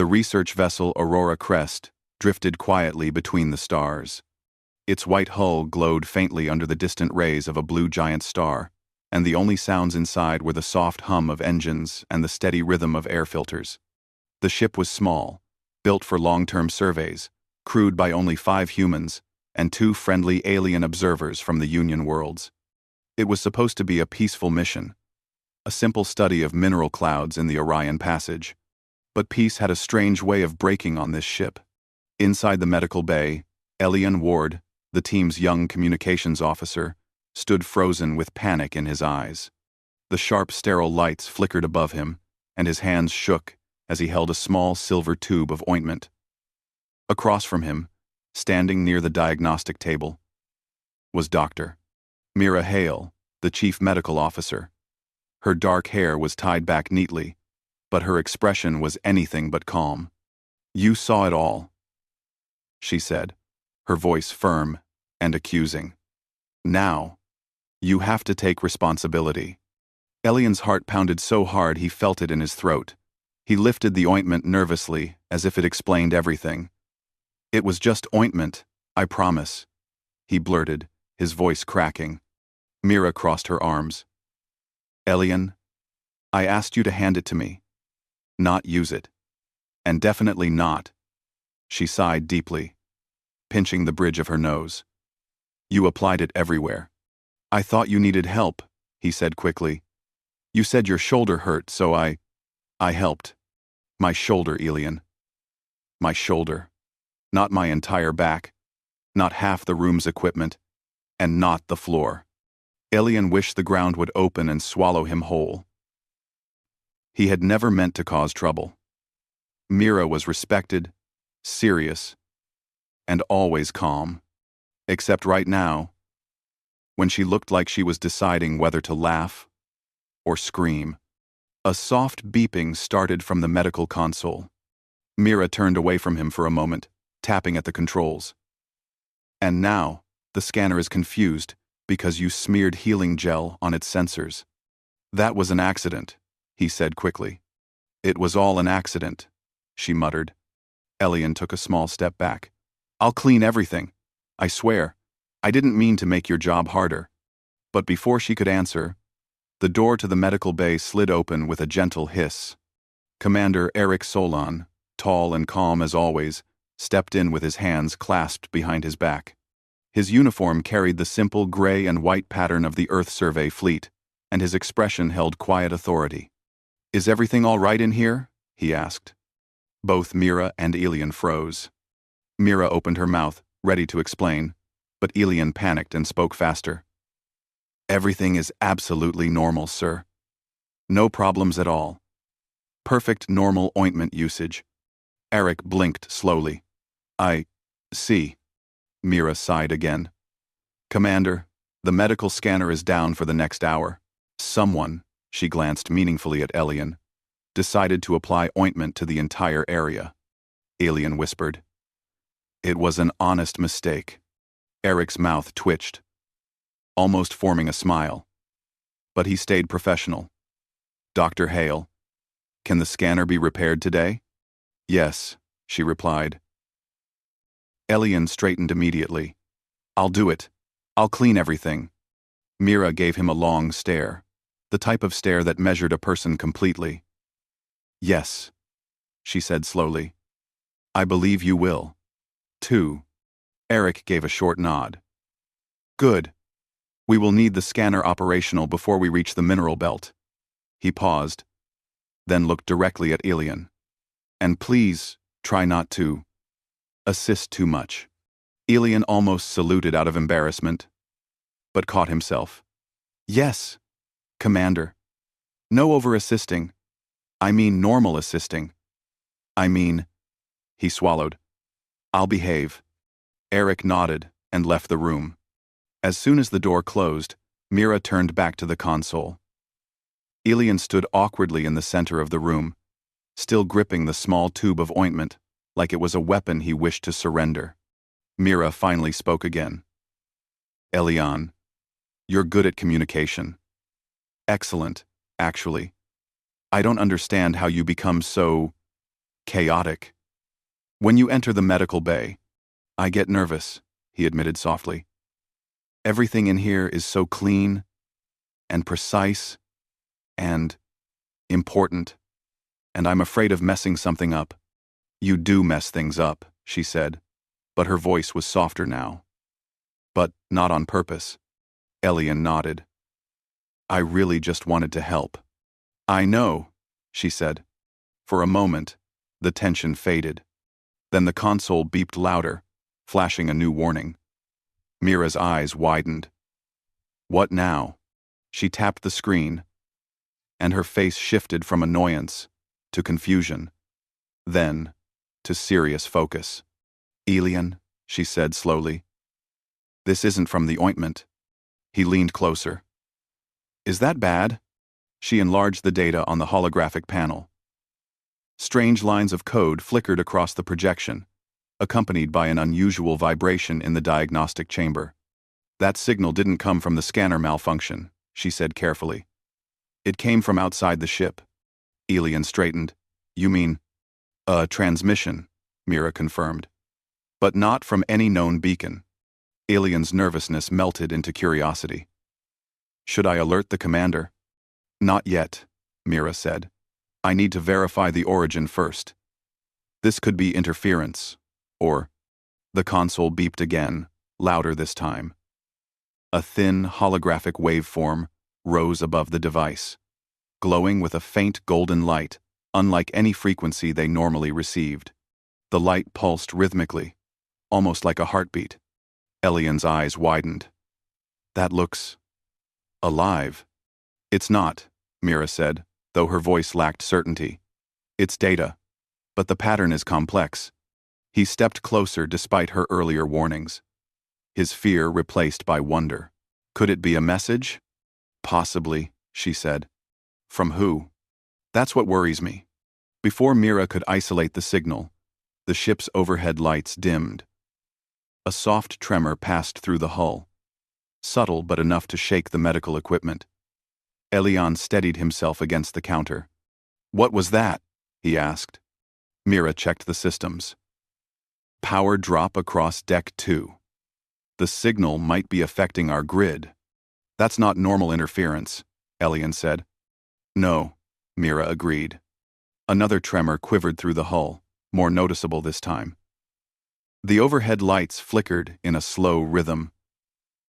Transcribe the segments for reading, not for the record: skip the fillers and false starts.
The research vessel Aurora Crest drifted quietly between the stars. Its white hull glowed faintly under the distant rays of a blue giant star, and the only sounds inside were the soft hum of engines and the steady rhythm of air filters. The ship was small, built for long-term surveys, crewed by only 5 humans and 2 friendly alien observers from the Union worlds. It was supposed to be a peaceful mission, a simple study of mineral clouds in the Orion Passage. But peace had a strange way of breaking on this ship. Inside the medical bay, Elian Ward, the team's young communications officer, stood frozen with panic in his eyes. The sharp sterile lights flickered above him, and his hands shook as he held a small silver tube of ointment. Across from him, standing near the diagnostic table, was Dr. Mira Hale, the chief medical officer. Her dark hair was tied back neatly, but her expression was anything but calm. "You saw it all," she said, her voice firm and accusing. "Now, you have to take responsibility." Elian's heart pounded so hard he felt it in his throat. He lifted the ointment nervously, as if it explained everything. "It was just ointment, I promise," he blurted, his voice cracking. Mira crossed her arms. "Elian, I asked you to hand it to me, not use it. And definitely not." She sighed deeply, pinching the bridge of her nose. "You applied it everywhere." "I thought you needed help," he said quickly. "You said your shoulder hurt, so I helped." "My shoulder, Elian. My shoulder. Not my entire back. Not half the room's equipment. And not the floor." Elian wished the ground would open and swallow him whole. He had never meant to cause trouble. Mira was respected, serious, and always calm. Except right now, when she looked like she was deciding whether to laugh or scream. A soft beeping started from the medical console. Mira turned away from him for a moment, tapping at the controls. "And now, the scanner is confused because you smeared healing gel on its sensors." "That was an accident," he said quickly. "It was all an accident," she muttered. Elian took a small step back. "I'll clean everything. I swear. I didn't mean to make your job harder." But before she could answer, the door to the medical bay slid open with a gentle hiss. Commander Eric Solon, tall and calm as always, stepped in with his hands clasped behind his back. His uniform carried the simple gray and white pattern of the Earth Survey fleet, and his expression held quiet authority. "Is everything all right in here?" he asked. Both Mira and Elian froze. Mira opened her mouth, ready to explain, but Elian panicked and spoke faster. "Everything is absolutely normal, sir. No problems at all. Perfect normal ointment usage." Eric blinked slowly. "I see." Mira sighed again. "Commander, the medical scanner is down for the next hour. Someone," she glanced meaningfully at Elian, "decided to apply ointment to the entire area." Elian whispered. "It was an honest mistake." Eric's mouth twitched, almost forming a smile. But he stayed professional. "Dr. Hale, can the scanner be repaired today?" "Yes," she replied. Elian straightened immediately. "I'll do it. I'll clean everything." Mira gave him a long stare, the type of stare that measured a person completely. "Yes," she said slowly. "I believe you will." "Too." Eric gave a short nod. "Good. We will need the scanner operational before we reach the mineral belt." He paused, then looked directly at Elian. "And please, try not to assist too much." Elian almost saluted out of embarrassment, but caught himself. "Yes, Commander. No over-assisting. I mean normal assisting. I mean..." He swallowed. "I'll behave." Eric nodded and left the room. As soon as the door closed, Mira turned back to the console. Elian stood awkwardly in the center of the room, still gripping the small tube of ointment like it was a weapon he wished to surrender. Mira finally spoke again. "Elian, you're good at communication. Excellent, actually. I don't understand how you become so chaotic. When you enter the medical bay, I get nervous, he admitted softly. Everything in here is so clean and precise and important, and I'm afraid of messing something up. You do mess things up, she said, but her voice was softer now. But not on purpose. Elian nodded. I really just wanted to help. I know, she said. For a moment, the tension faded. Then the console beeped louder, flashing a new warning. Mira's eyes widened. What now? She tapped the screen, and her face shifted from annoyance to confusion, then to serious focus. Elian, she said slowly. This isn't from the ointment. He leaned closer. Is that bad? She enlarged the data on the holographic panel. Strange lines of code flickered across the projection, accompanied by an unusual vibration in the diagnostic chamber. That signal didn't come from the scanner malfunction, she said carefully. It came from outside the ship. Elian straightened. You mean, a transmission, Mira confirmed. But not from any known beacon. Elian's nervousness melted into curiosity. Should I alert the commander? Not yet, Mira said. I need to verify the origin first. This could be interference, or... The console beeped again, louder this time. A thin, holographic waveform rose above the device, glowing with a faint golden light, unlike any frequency they normally received. The light pulsed rhythmically, almost like a heartbeat. Elian's eyes widened. That looks... alive. It's not, Mira said, though her voice lacked certainty. It's data, but the pattern is complex. He stepped closer despite her earlier warnings. His fear replaced by wonder. Could it be a message? Possibly, she said. From who? That's what worries me. Before Mira could isolate the signal, the ship's overhead lights dimmed. A soft tremor passed through the hull, subtle but enough to shake the medical equipment. Elian steadied himself against the counter. What was that? He asked. Mira checked the systems. Power drop across Deck 2. The signal might be affecting our grid. That's not normal interference, Elian said. No, Mira agreed. Another tremor quivered through the hull, more noticeable this time. The overhead lights flickered in a slow rhythm.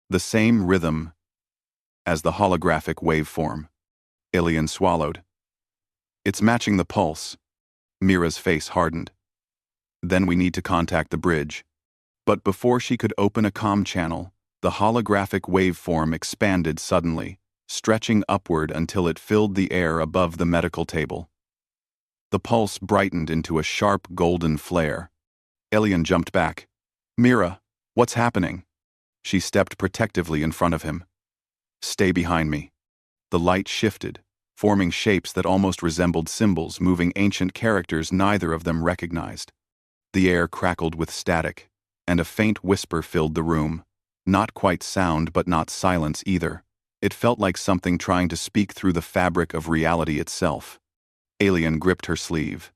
The same rhythm as the holographic waveform. Elian swallowed. It's matching the pulse. Mira's face hardened. Then we need to contact the bridge. But before she could open a comm channel, the holographic waveform expanded suddenly, stretching upward until it filled the air above the medical table. The pulse brightened into a sharp golden flare. Elian jumped back. Mira, what's happening? She stepped protectively in front of him. Stay behind me. The light shifted, forming shapes that almost resembled symbols moving ancient characters neither of them recognized. The air crackled with static, and a faint whisper filled the room. Not quite sound, but not silence either. It felt like something trying to speak through the fabric of reality itself. Elian gripped her sleeve.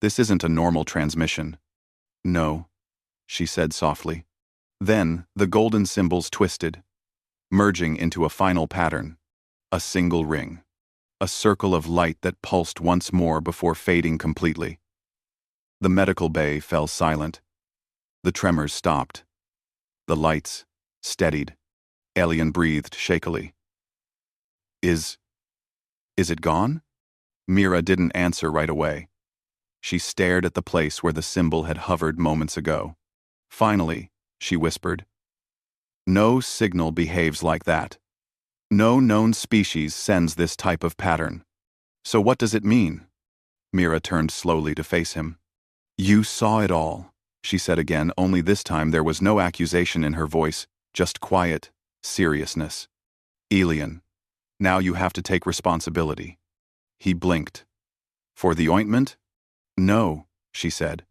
This isn't a normal transmission. No, she said softly. Then the golden symbols twisted, merging into a final pattern. A single ring. A circle of light that pulsed once more before fading completely. The medical bay fell silent. The tremors stopped. The lights steadied. Elian breathed shakily. Is it gone? Mira didn't answer right away. She stared at the place where the symbol had hovered moments ago. Finally, she whispered, No signal behaves like that. No known species sends this type of pattern. So what does it mean? Mira turned slowly to face him. You saw it all, she said again, only this time there was no accusation in her voice, just quiet seriousness. Elian, now you have to take responsibility. He blinked. For the ointment? No, she said.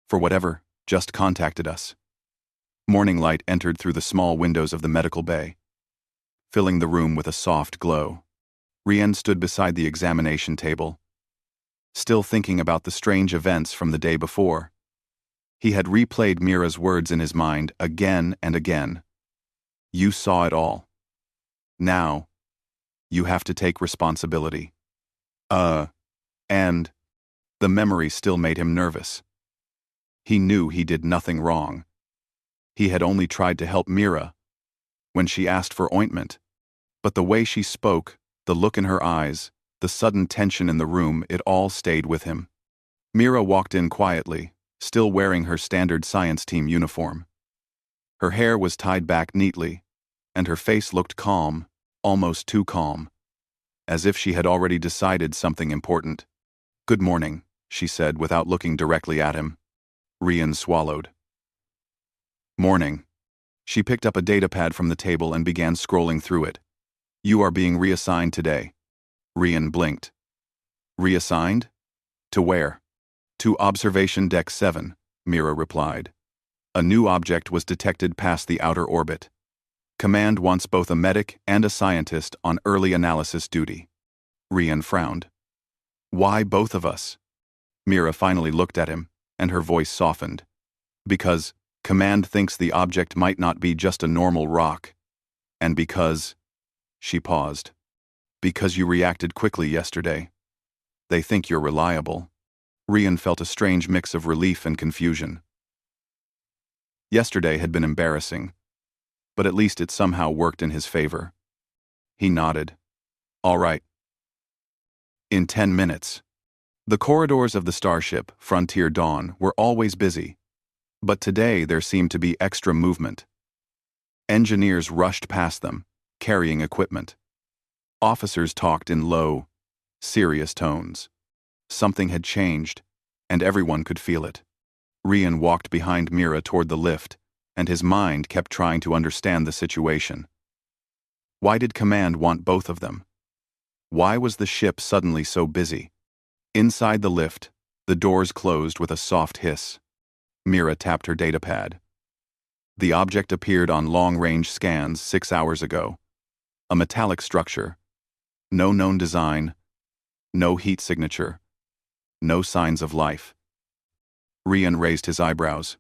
For whatever just contacted us. Morning light entered through the small windows of the medical bay, filling the room with a soft glow. Rien stood beside the examination table. still thinking about the strange events from the day before. He had replayed Mira's words in his mind again and again. You saw it all. Now, you have to take responsibility. And the memory still made him nervous. He knew he did nothing wrong. He had only tried to help Mira when she asked for ointment. But the way she spoke, the look in her eyes, the sudden tension in the room, it all stayed with him. Mira walked in quietly, still wearing her standard science team uniform. Her hair was tied back neatly, and her face looked calm, almost too calm, as if she had already decided something important. Good morning, she said without looking directly at him. Rian swallowed. Morning. She picked up a datapad from the table and began scrolling through it. You are being reassigned today. Rian blinked. Reassigned? To where? To Observation Deck 7, Mira replied. A new object was detected past the outer orbit. Command wants both a medic and a scientist on early analysis duty. Rian frowned. Why both of us? Mira finally looked at him, and her voice softened. Because Command thinks the object might not be just a normal rock. And because... She paused. Because you reacted quickly yesterday. They think you're reliable. Rian felt a strange mix of relief and confusion. Yesterday had been embarrassing, but at least it somehow worked in his favor. He nodded. All right. In 10 minutes. The corridors of the starship, Frontier Dawn, were always busy, but today there seemed to be extra movement. Engineers rushed past them, carrying equipment. Officers talked in low, serious tones. Something had changed, and everyone could feel it. Rian walked behind Mira toward the lift, and his mind kept trying to understand the situation. Why did Command want both of them? Why was the ship suddenly so busy? Inside the lift, the doors closed with a soft hiss. Mira tapped her datapad. The object appeared on long-range scans 6 hours ago. A metallic structure. No known design. No heat signature. No signs of life. Rian raised his eyebrows.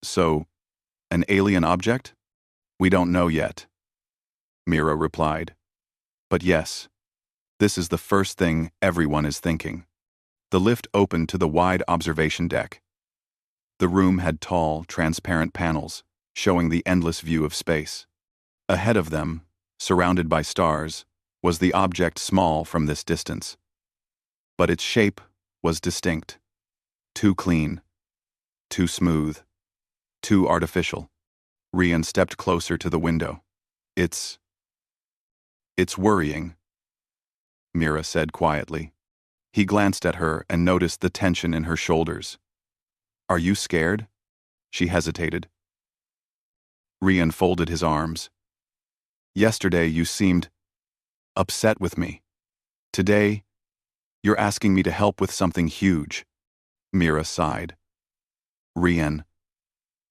So, an alien object? We don't know yet. Mira replied. But yes, this is the first thing everyone is thinking. The lift opened to the wide observation deck. The room had tall, transparent panels, showing the endless view of space. Ahead of them, surrounded by stars, was the object small from this distance. But its shape was distinct. Too clean. Too smooth. Too artificial. Rian stepped closer to the window. It's worrying, Mira said quietly. He glanced at her and noticed the tension in her shoulders. Are you scared? She hesitated. Rian folded his arms. Yesterday you seemed upset with me. Today, you're asking me to help with something huge. Mira sighed. Rian,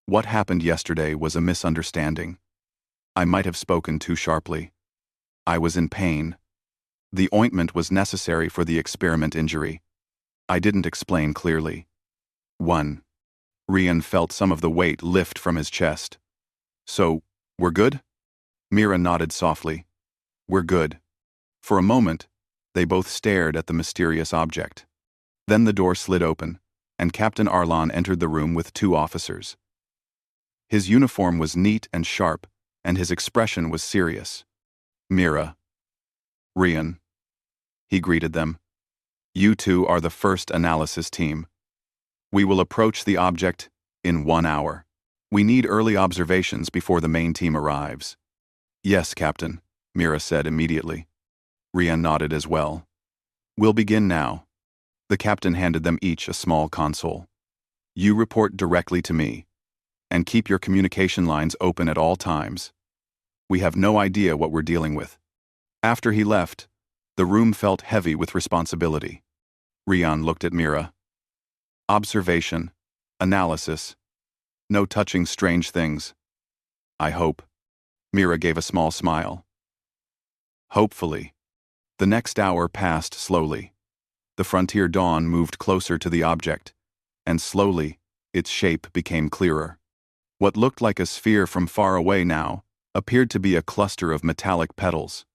what happened yesterday was a misunderstanding. I might have spoken too sharply. I was in pain. The ointment was necessary for the experiment injury. I didn't explain clearly. 1. Rian felt some of the weight lift from his chest. So, we're good? Mira nodded softly. We're good. For a moment, they both stared at the mysterious object. Then the door slid open, and Captain Arlan entered the room with 2 officers. His uniform was neat and sharp, and his expression was serious. Mira. Rian. He greeted them. You 2 are the first analysis team. We will approach the object in 1 hour. We need early observations before the main team arrives. Yes, Captain, Mira said immediately. Rian nodded as well. We'll begin now. The captain handed them each a small console. You report directly to me, and keep your communication lines open at all times. We have no idea what we're dealing with. After he left, the room felt heavy with responsibility. Rian looked at Mira. Observation, analysis, no touching strange things. I hope. Mira gave a small smile. Hopefully. The next hour passed slowly. The Frontier Dawn moved closer to the object, and slowly, its shape became clearer. What looked like a sphere from far away now appeared to be a cluster of metallic petals.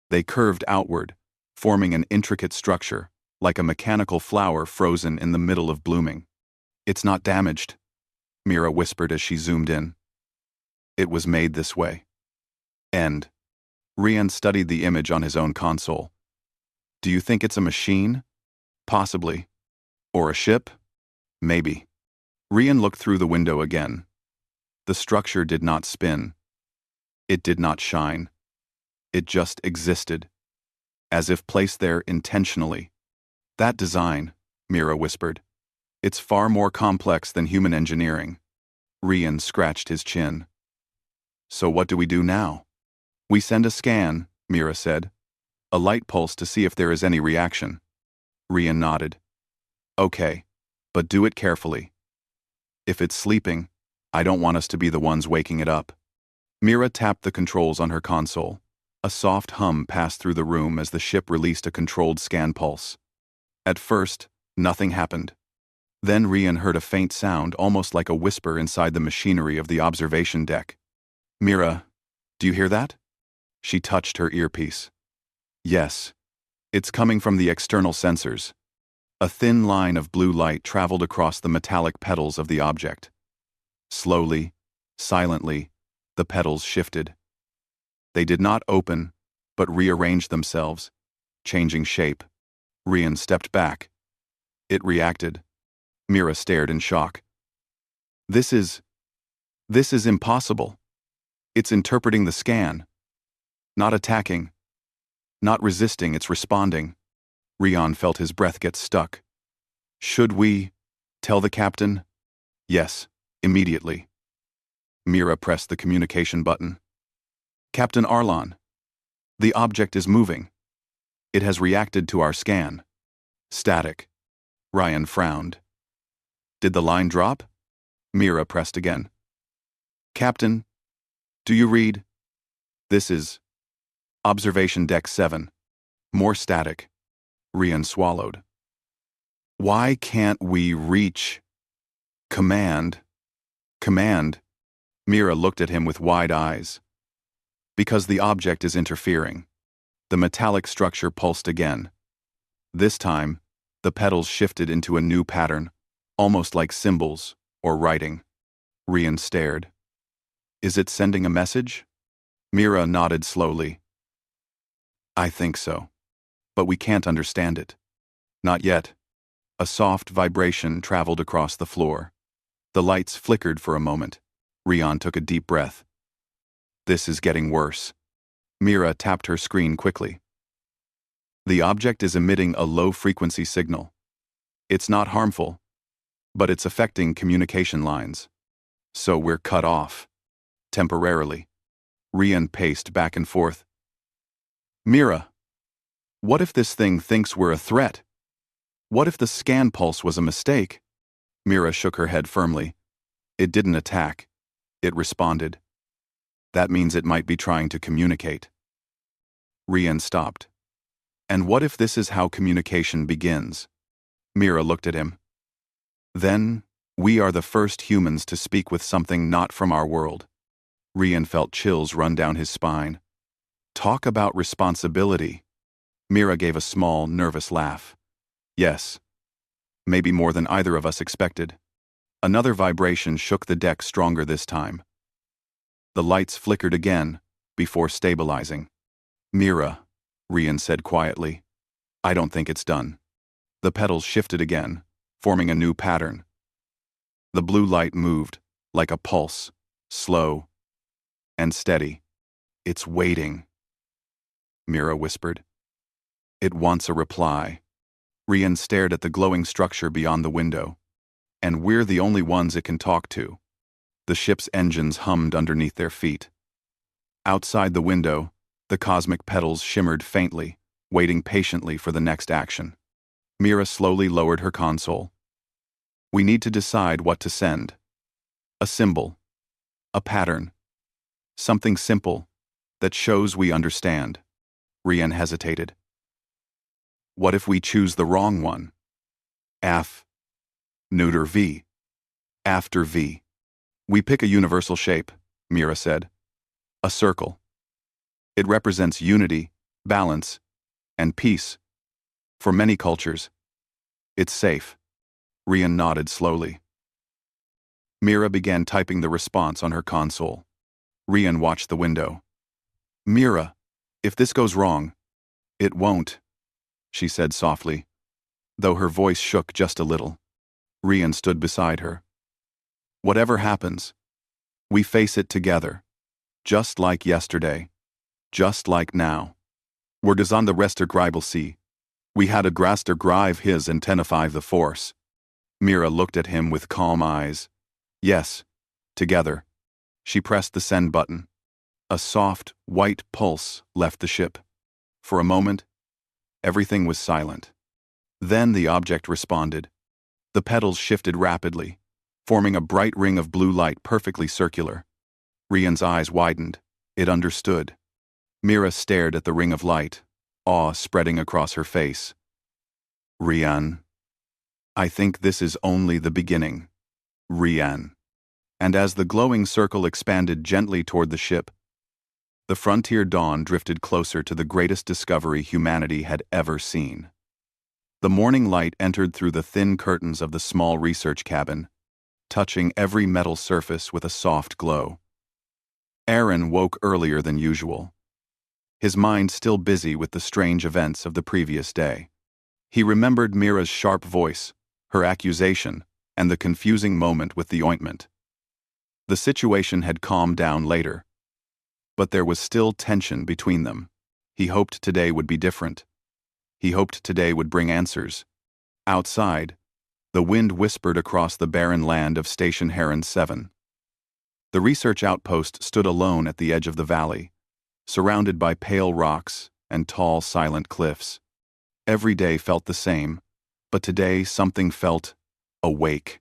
They curved outward, forming an intricate structure, like a mechanical flower frozen in the middle of blooming. "It's not damaged," Mira whispered as she zoomed in. "It was made this way." End. Rian studied the image on his own console. "Do you think it's a machine? Possibly. Or a ship? Maybe." Rian looked through the window again. The structure did not spin. It did not shine. It just existed, as if placed there intentionally. "That design," Mira whispered. "It's far more complex than human engineering." Rian scratched his chin. "So what do we do now?" "We send a scan," Mira said. "A light pulse to see if there is any reaction." Rian nodded. "Okay, but do it carefully. If it's sleeping, I don't want us to be the ones waking it up." Mira tapped the controls on her console. A soft hum passed through the room as the ship released a controlled scan pulse. At first, nothing happened. Then Rian heard a faint sound, almost like a whisper inside the machinery of the observation deck. "Mira, do you hear that?" She touched her earpiece. "Yes. It's coming from the external sensors." A thin line of blue light traveled across the metallic petals of the object. Slowly, silently, the petals shifted. They did not open, but rearranged themselves, changing shape. Rian stepped back. It reacted. Mira stared in shock. This is impossible. It's interpreting the scan. Not attacking. Not resisting, it's responding." Rian felt his breath get stuck. "Should we tell the captain?" "Yes, immediately." Mira pressed the communication button. "Captain Arlon, the object is moving. It has reacted to our scan." "Static." Rian frowned. "Did the line drop?" Mira pressed again. "Captain, do you read? This is Observation Deck 7. More static." Rian swallowed. "Why can't we reach? Command." "Command?" Mira looked at him with wide eyes. "Because the object is interfering." The metallic structure pulsed again. This time, the petals shifted into a new pattern, almost like symbols or writing. Rian stared. "Is it sending a message?" Mira nodded slowly. "I think so. But we can't understand it." "Not yet." A soft vibration traveled across the floor. The lights flickered for a moment. Rian took a deep breath. "This is getting worse." Mira tapped her screen quickly. "The object is emitting a low-frequency signal. It's not harmful, but it's affecting communication lines. So we're cut off. Temporarily." Rian paced back and forth. "Mira, what if this thing thinks we're a threat? What if the scan pulse was a mistake?" Mira shook her head firmly. "It didn't attack. It responded. That means it might be trying to communicate." Rian stopped. "And what if this is how communication begins?" Mira looked at him. "Then, we are the first humans to speak with something not from our world." Rian felt chills run down his spine. "Talk about responsibility." Mira gave a small, nervous laugh. "Yes. Maybe more than either of us expected." Another vibration shook the deck stronger this time. The lights flickered again, before stabilizing. "Mira," Rian said quietly, "I don't think it's done." The petals shifted again, forming a new pattern. The blue light moved, like a pulse, slow and steady. "It's waiting," Mira whispered. "It wants a reply." Rian stared at the glowing structure beyond the window. "And we're the only ones it can talk to." The ship's engines hummed underneath their feet. Outside the window, the cosmic petals shimmered faintly, waiting patiently for the next action. Mira slowly lowered her console. "We need to decide what to send. A symbol. A pattern. Something simple, that shows we understand." Rian hesitated. What if we choose the wrong one? Af. Neuter V. After V. We pick a universal shape, Mira said. A circle. It represents unity, balance, and peace. For many cultures, it's safe. Rian nodded slowly. Mira began typing the response on her console. Rian watched the window. Mira, if this goes wrong, it won't, she said softly, though her voice shook just a little. Rian stood beside her. Whatever happens, we face it together, just like yesterday, just like now. We're des aan de Restergrijbel see. We had a graster grive his and tenify the force. Mira looked at him with calm eyes. Yes, together. She pressed the send button. A soft, white pulse left the ship. For a moment, everything was silent. Then the object responded. The petals shifted rapidly, forming a bright ring of blue light perfectly circular. Rian's eyes widened. It understood. Mira stared at the ring of light, awe spreading across her face. Rian. I think this is only the beginning. Rian. And as the glowing circle expanded gently toward the ship, the frontier dawn drifted closer to the greatest discovery humanity had ever seen. The morning light entered through the thin curtains of the small research cabin, touching every metal surface with a soft glow. Aaron woke earlier than usual, his mind still busy with the strange events of the previous day. He remembered Mira's sharp voice, her accusation, and the confusing moment with the ointment. The situation had calmed down later, but there was still tension between them. He hoped today would be different. He hoped today would bring answers. Outside, the wind whispered across the barren land of Station Heron 7. The research outpost stood alone at the edge of the valley, surrounded by pale rocks and tall, silent cliffs. Every day felt the same, but today something felt awake.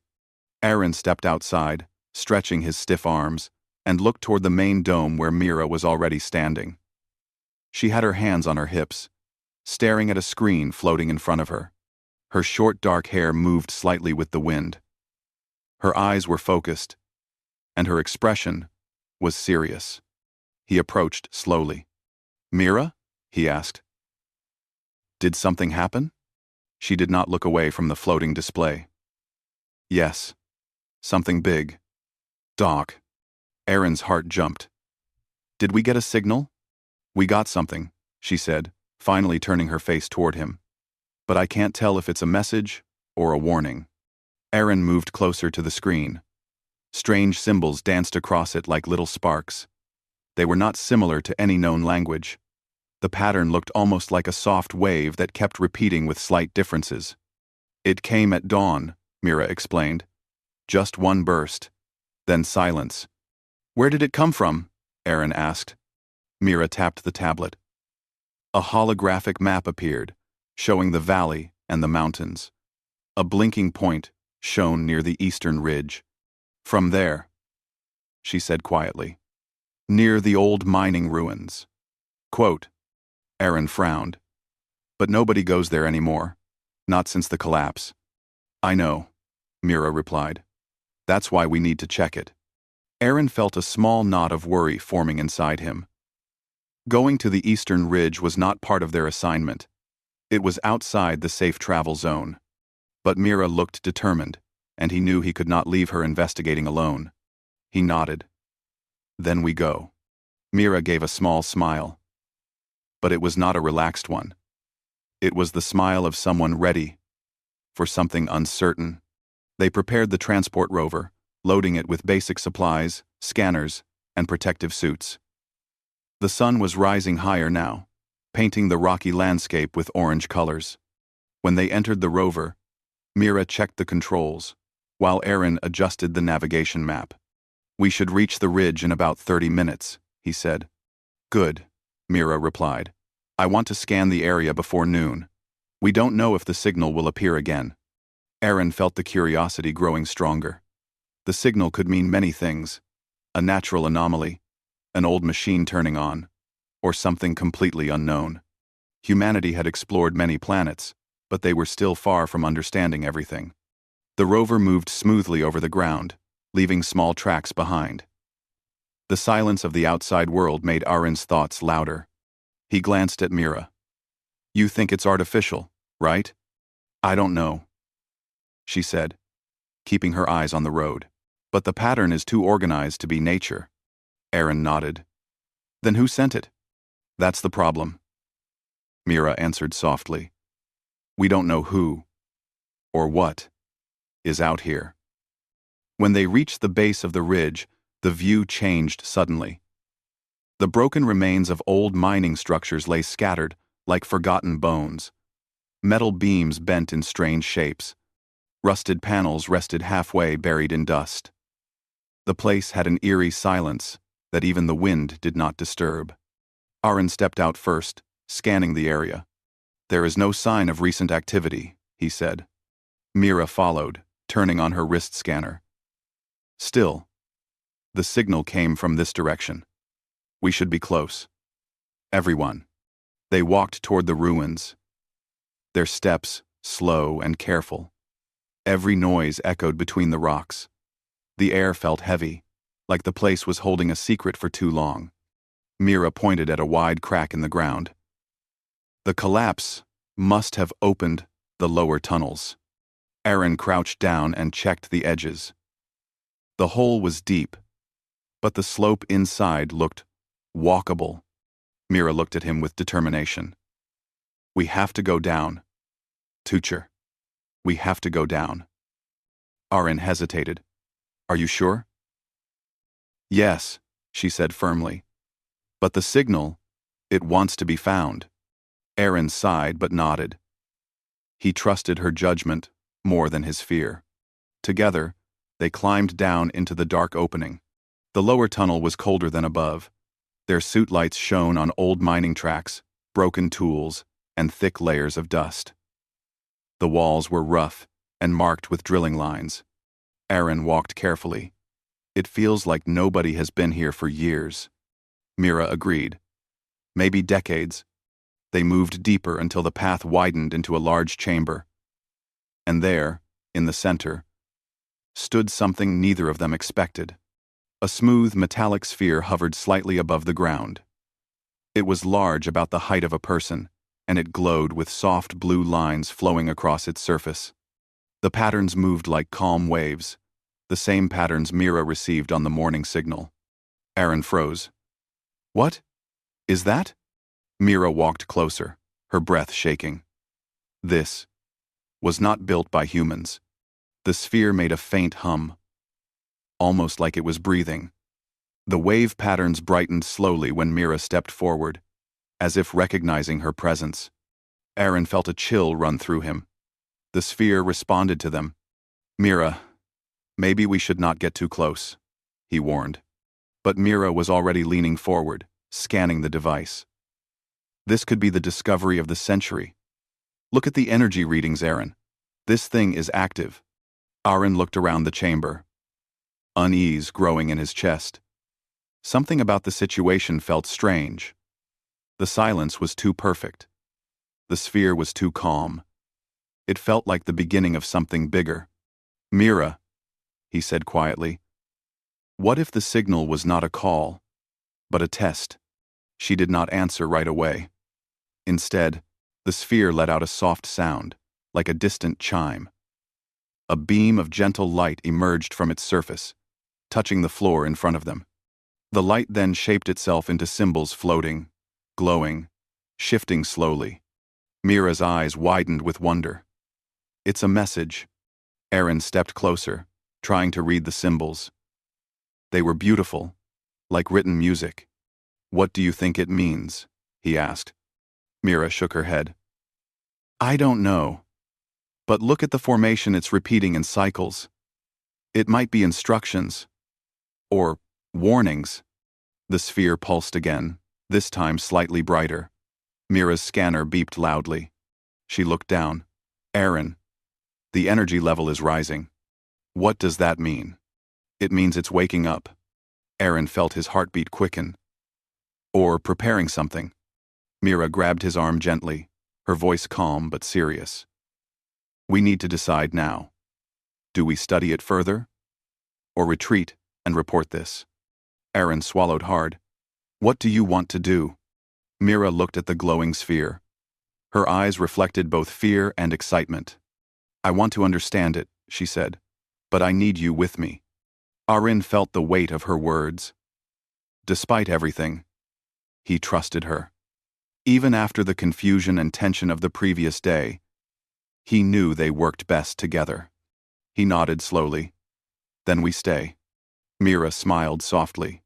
Aaron stepped outside, stretching his stiff arms, and looked toward the main dome where Mira was already standing. She had her hands on her hips, staring at a screen floating in front of her. Her short dark hair moved slightly with the wind. Her eyes were focused, and her expression was serious. He approached slowly. Mira? He asked. Did something happen? She did not look away from the floating display. Yes. Something big. Doc. Aaron's heart jumped. Did we get a signal? We got something, she said, finally turning her face toward him. But I can't tell if it's a message or a warning. Aaron moved closer to the screen. Strange symbols danced across it like little sparks. They were not similar to any known language. The pattern looked almost like a soft wave that kept repeating with slight differences. It came at dawn, Mira explained. Just one burst. Then silence. Where did it come from? Aaron asked. Mira tapped the tablet. A holographic map appeared, showing the valley and the mountains. A blinking point shone near the eastern ridge. From there, she said quietly, near the old mining ruins. Quote, Aaron frowned. But nobody goes there anymore. Not since the collapse. I know, Mira replied. That's why we need to check it. Aaron felt a small knot of worry forming inside him. Going to the eastern ridge was not part of their assignment. It was outside the safe travel zone. But Mira looked determined, and he knew he could not leave her investigating alone. He nodded. Then we go. Mira gave a small smile. But it was not a relaxed one. It was the smile of someone ready for something uncertain. They prepared the transport rover, loading it with basic supplies, scanners, and protective suits. The sun was rising higher now, painting the rocky landscape with orange colors. When they entered the rover, Mira checked the controls, while Aaron adjusted the navigation map. We should reach the ridge in about 30 minutes, he said. Good, Mira replied. I want to scan the area before noon. We don't know if the signal will appear again. Aaron felt the curiosity growing stronger. The signal could mean many things. A natural anomaly, an old machine turning on, or something completely unknown. Humanity had explored many planets, but they were still far from understanding everything. The rover moved smoothly over the ground, leaving small tracks behind. The silence of the outside world made Aaron's thoughts louder. He glanced at Mira. "You think it's artificial, right?" "I don't know," she said, keeping her eyes on the road. "But the pattern is too organized to be nature." Aaron nodded. "Then who sent it?" "That's the problem," Mira answered softly. "We don't know who, or what, is out here." When they reached the base of the ridge, the view changed suddenly. The broken remains of old mining structures lay scattered like forgotten bones. Metal beams bent in strange shapes. Rusted panels rested halfway buried in dust. The place had an eerie silence that even the wind did not disturb. Aaron stepped out first, scanning the area. "There is no sign of recent activity," he said. Mira followed, turning on her wrist scanner. Still, the signal came from this direction. "We should be close." Everyone. They walked toward the ruins, their steps slow and careful. Every noise echoed between the rocks. The air felt heavy, like the place was holding a secret for too long. Mira pointed at a wide crack in the ground. The collapse must have opened the lower tunnels. Aaron crouched down and checked the edges. The hole was deep, but the slope inside looked walkable. Mira looked at him with determination. "We have to go down. Teacher, we have to go down." Aaron hesitated. "Are you sure?" "Yes," she said firmly. "But the signal, it wants to be found." Aaron sighed but nodded. He trusted her judgment more than his fear. Together, they climbed down into the dark opening. The lower tunnel was colder than above. Their suit lights shone on old mining tracks, broken tools, and thick layers of dust. The walls were rough and marked with drilling lines. Aaron walked carefully. "It feels like nobody has been here for years." Mira agreed. "Maybe decades." They moved deeper until the path widened into a large chamber. And there, in the center, stood something neither of them expected. A smooth metallic sphere hovered slightly above the ground. It was large, about the height of a person, and it glowed with soft blue lines flowing across its surface. The patterns moved like calm waves, the same patterns Mira received on the morning signal. Aaron froze. "What is that?" Mira walked closer, her breath shaking. This was not built by humans. The sphere made a faint hum, almost like it was breathing. The wave patterns brightened slowly when Mira stepped forward, as if recognizing her presence. Aaron felt a chill run through him. The sphere responded to them. "Mira, maybe we should not get too close," he warned. But Mira was already leaning forward, scanning the device. "This could be the discovery of the century. Look at the energy readings, Aaron. This thing is active." Aaron looked around the chamber, unease growing in his chest. Something about the situation felt strange. The silence was too perfect. The sphere was too calm. It felt like the beginning of something bigger. "Mira," he said quietly, "what if the signal was not a call, but a test?" She did not answer right away. Instead, the sphere let out a soft sound, like a distant chime. A beam of gentle light emerged from its surface, touching the floor in front of them. The light then shaped itself into symbols floating, glowing, shifting slowly. Mira's eyes widened with wonder. "It's a message." Aaron stepped closer, trying to read the symbols. They were beautiful, like written music. "What do you think it means?" he asked. Mira shook her head. "I don't know. But look at the formation it's repeating in cycles. It might be instructions. Or warnings." The sphere pulsed again, this time slightly brighter. Mira's scanner beeped loudly. She looked down. "Aaron, the energy level is rising." "What does that mean?" "It means it's waking up." Aaron felt his heartbeat quicken. "Or preparing something." Mira grabbed his arm gently, her voice calm but serious. We need to decide now. Do we study it further? Or retreat and report this? Aaron swallowed hard. What do you want to do? Mira looked at the glowing sphere. Her eyes reflected both fear and excitement. I want to understand it, she said, but I need you with me. Aaron felt the weight of her words. Despite everything, he trusted her. Even after the confusion and tension of the previous day, he knew they worked best together. He nodded slowly. Then we stay. Mira smiled softly.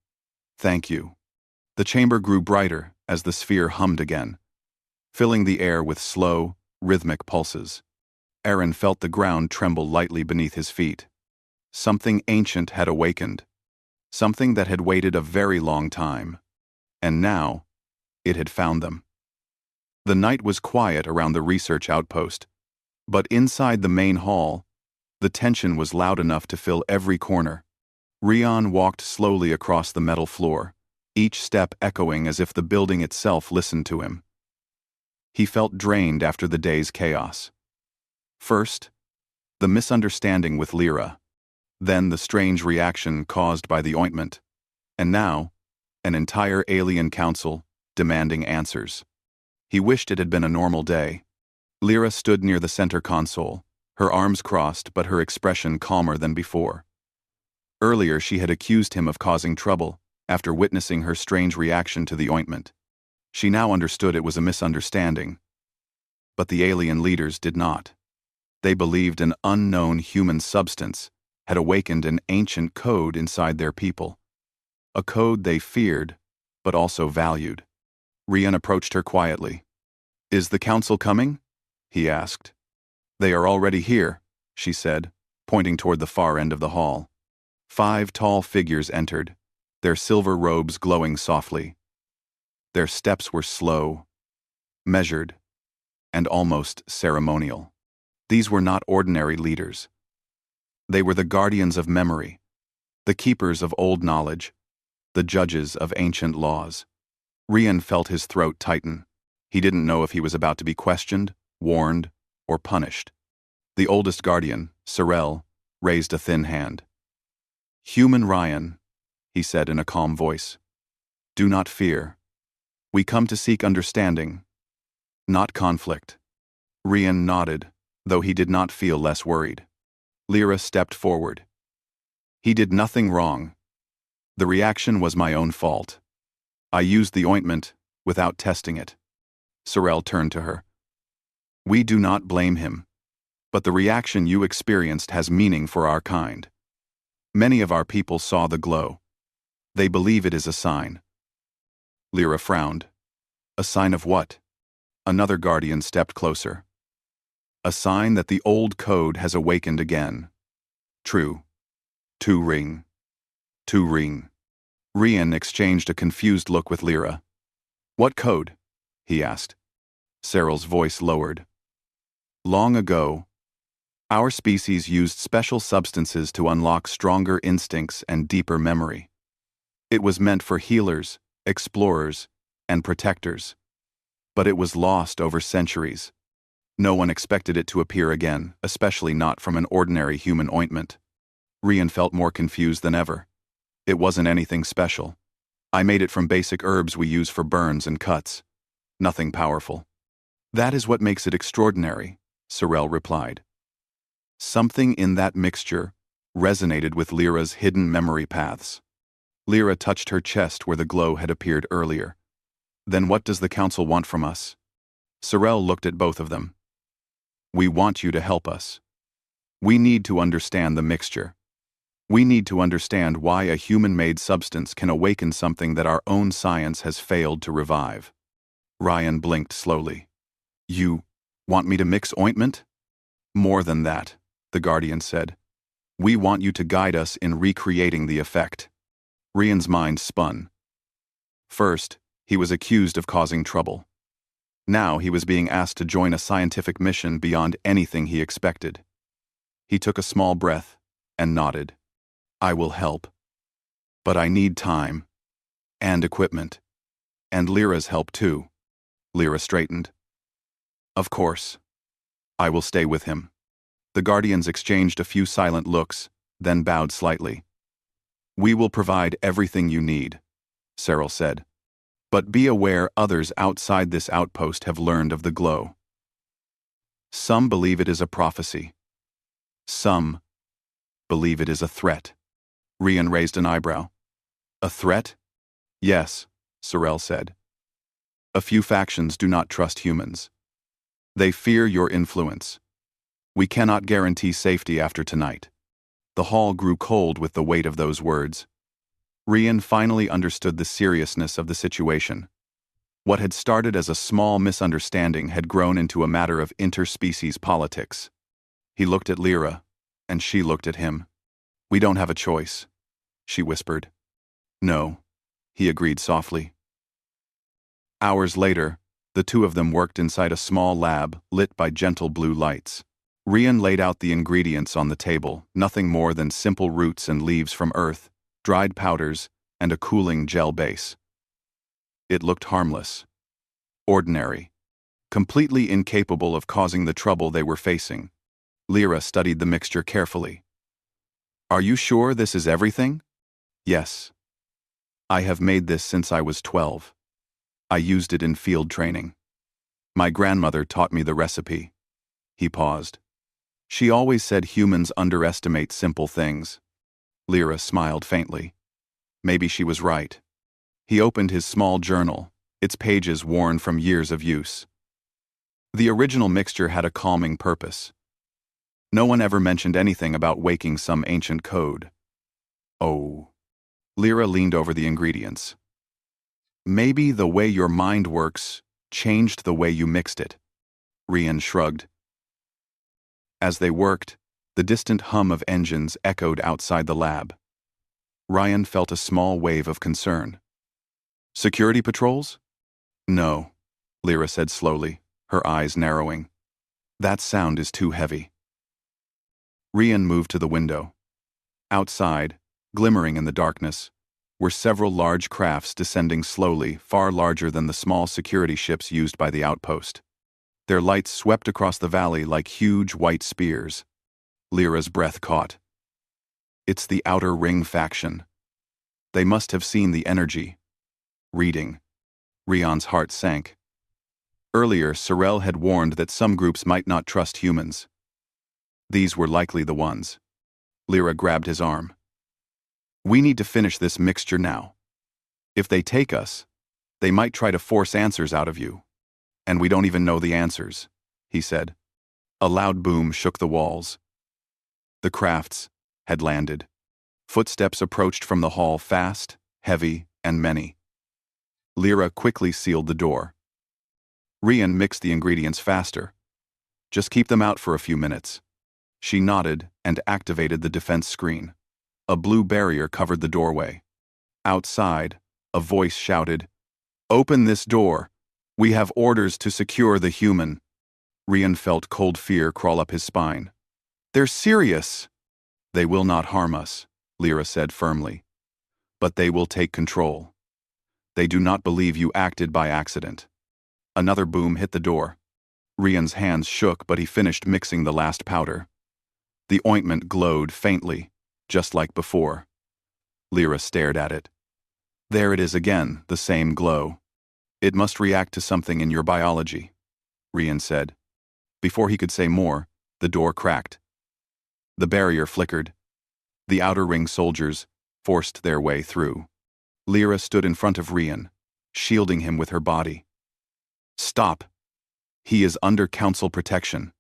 Thank you. The chamber grew brighter as the sphere hummed again, filling the air with slow, rhythmic pulses. Aaron felt the ground tremble lightly beneath his feet. Something ancient had awakened. Something that had waited a very long time. And now, it had found them. The night was quiet around the research outpost, but inside the main hall, the tension was loud enough to fill every corner. Rian walked slowly across the metal floor, each step echoing as if the building itself listened to him. He felt drained after the day's chaos. First, the misunderstanding with Lyra, then the strange reaction caused by the ointment, and now, an entire alien council demanding answers. He wished it had been a normal day. Lyra stood near the center console, her arms crossed but her expression calmer than before. Earlier she had accused him of causing trouble after witnessing her strange reaction to the ointment. She now understood it was a misunderstanding. But the alien leaders did not. They believed an unknown human substance had awakened an ancient code inside their people. A code they feared, but also valued. Rian approached her quietly. Is the council coming? He asked. They are already here, she said, pointing toward the far end of the hall. 5 tall figures entered, their silver robes glowing softly. Their steps were slow, measured, and almost ceremonial. These were not ordinary leaders. They were the guardians of memory, the keepers of old knowledge, the judges of ancient laws. Rian felt his throat tighten. He didn't know if he was about to be questioned, warned, or punished. The oldest guardian, Sorel, raised a thin hand. Human Ryan, he said in a calm voice. Do not fear. We come to seek understanding, not conflict. Rian nodded, though he did not feel less worried. Lyra stepped forward. He did nothing wrong. The reaction was my own fault. I used the ointment without testing it. Sorel turned to her. We do not blame him, but the reaction you experienced has meaning for our kind. Many of our people saw the glow. They believe it is a sign. Lyra frowned. A sign of what? Another guardian stepped closer. A sign that the old code has awakened again. True. 2 ring. 2 ring. Rian exchanged a confused look with Lyra. What code? He asked. Cyril's voice lowered. Long ago, our species used special substances to unlock stronger instincts and deeper memory. It was meant for healers, explorers, and protectors. But it was lost over centuries. No one expected it to appear again, especially not from an ordinary human ointment. Rian felt more confused than ever. It wasn't anything special. I made it from basic herbs we use for burns and cuts. Nothing powerful. That is what makes it extraordinary, Sorel replied. Something in that mixture resonated with Lyra's hidden memory paths. Lyra touched her chest where the glow had appeared earlier. Then what does the council want from us? Sorel looked at both of them. We want you to help us. We need to understand the mixture. We need to understand why a human-made substance can awaken something that our own science has failed to revive. Ryan blinked slowly. You want me to mix ointment? More than that, the Guardian said. We want you to guide us in recreating the effect. Rian's mind spun. First, he was accused of causing trouble. Now he was being asked to join a scientific mission beyond anything he expected. He took a small breath and nodded. I will help. But I need time. And equipment. And Lyra's help too. Lyra straightened. Of course. I will stay with him. The guardians exchanged a few silent looks, then bowed slightly. We will provide everything you need, Cyril said. But be aware others outside this outpost have learned of the glow. Some believe it is a prophecy. Some believe it is a threat. Rian raised an eyebrow. A threat? Yes, Cyril said. A few factions do not trust humans. They fear your influence. We cannot guarantee safety after tonight. The hall grew cold with the weight of those words. Rian finally understood the seriousness of the situation. What had started as a small misunderstanding had grown into a matter of interspecies politics. He looked at Lyra, and she looked at him. We don't have a choice, she whispered. No, he agreed softly. Hours later, the two of them worked inside a small lab lit by gentle blue lights. Rian laid out the ingredients on the table, nothing more than simple roots and leaves from earth, dried powders, and a cooling gel base. It looked harmless. Ordinary. Completely incapable of causing the trouble they were facing. Lyra studied the mixture carefully. Are you sure this is everything? Yes. I have made this since I was 12. I used it in field training. My grandmother taught me the recipe. He paused. She always said humans underestimate simple things. Lyra smiled faintly. Maybe she was right. He opened his small journal, its pages worn from years of use. The original mixture had a calming purpose. No one ever mentioned anything about waking some ancient code. Oh. Lyra leaned over the ingredients. Maybe the way your mind works changed the way you mixed it. Rian shrugged. As they worked, the distant hum of engines echoed outside the lab. Ryan felt a small wave of concern. Security patrols? No, Lyra said slowly, her eyes narrowing. That sound is too heavy. Rian moved to the window. Outside, glimmering in the darkness, were several large crafts descending slowly, far larger than the small security ships used by the outpost. Their lights swept across the valley like huge white spears. Lyra's breath caught. It's the Outer Ring faction. They must have seen the energy. Reading. Rian's heart sank. Earlier, Cyril had warned that some groups might not trust humans. These were likely the ones. Lyra grabbed his arm. We need to finish this mixture now. If they take us, they might try to force answers out of you. And we don't even know the answers, he said. A loud boom shook the walls. The crafts had landed. Footsteps approached from the hall fast, heavy, and many. Lyra quickly sealed the door. Rian mixed the ingredients faster. Just keep them out for a few minutes. She nodded and activated the defense screen. A blue barrier covered the doorway. Outside, a voice shouted, "Open this door. We have orders to secure the human." Rian felt cold fear crawl up his spine. They're serious. They will not harm us, Lyra said firmly. But they will take control. They do not believe you acted by accident. Another boom hit the door. Rian's hands shook, but he finished mixing the last powder. The ointment glowed faintly, just like before. Lyra stared at it. There it is again, the same glow. It must react to something in your biology, Rian said. Before he could say more, the door cracked. The barrier flickered. The Outer Ring soldiers forced their way through. Lyra stood in front of Rian, shielding him with her body. Stop. He is under council protection.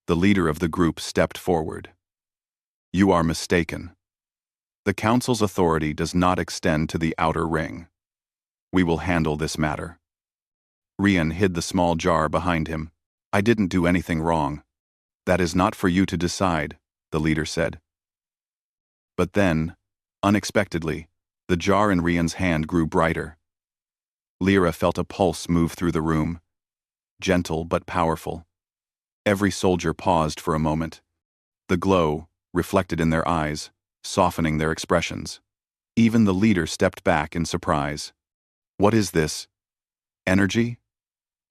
The leader of the group stepped forward. You are mistaken. The council's authority does not extend to the Outer Ring. We will handle this matter. Rian hid the small jar behind him. I didn't do anything wrong. That is not for you to decide, the leader said. But then, unexpectedly, the jar in Rian's hand grew brighter. Lyra felt a pulse move through the room, gentle but powerful. Every soldier paused for a moment. The glow reflected in their eyes, softening their expressions. Even the leader stepped back in surprise. What is this? Energy?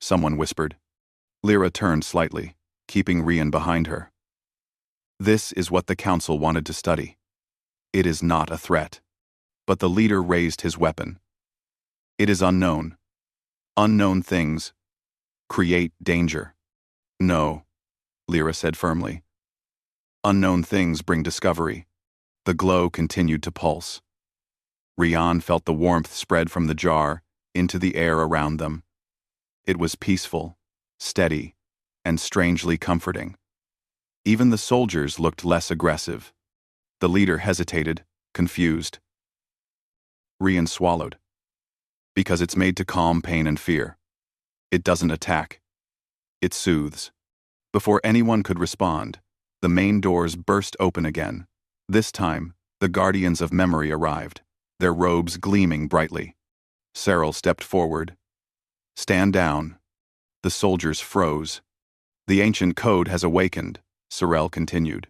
someone whispered. Lyra turned slightly, keeping Rian behind her. This is what the council wanted to study. It is not a threat. But the leader raised his weapon. It is unknown. Unknown things create danger. No, Lyra said firmly. Unknown things bring discovery. The glow continued to pulse. Rian felt the warmth spread from the jar into the air around them. It was peaceful, steady, and strangely comforting. Even the soldiers looked less aggressive. The leader hesitated, confused. Rian swallowed. Because it's made to calm pain and fear. It doesn't attack. It soothes. Before anyone could respond, the main doors burst open again. This time, the guardians of memory arrived, their robes gleaming brightly. Cyril stepped forward. Stand down. The soldiers froze. The ancient code has awakened, Cyril continued.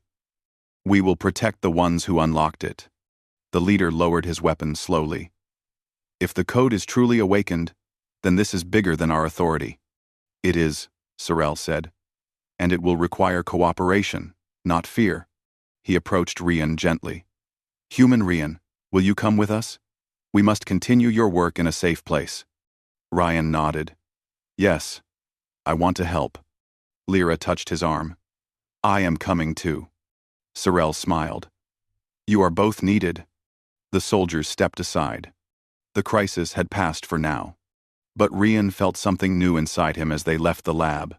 We will protect the ones who unlocked it. The leader lowered his weapon slowly. If the code is truly awakened, then this is bigger than our authority. It is, Cyril said. And it will require cooperation, not fear. He approached Rian gently. Human Rian, will you come with us? We must continue your work in a safe place. Rian nodded. Yes, I want to help. Lyra touched his arm. I am coming too. Cyril smiled. You are both needed. The soldiers stepped aside. The crisis had passed for now. But Rian felt something new inside him as they left the lab.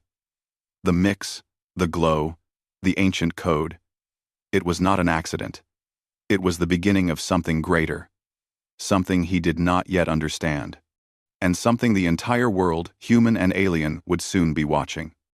The mix, the glow, the ancient code. It was not an accident. It was the beginning of something greater. Something he did not yet understand. And something the entire world, human and alien, would soon be watching.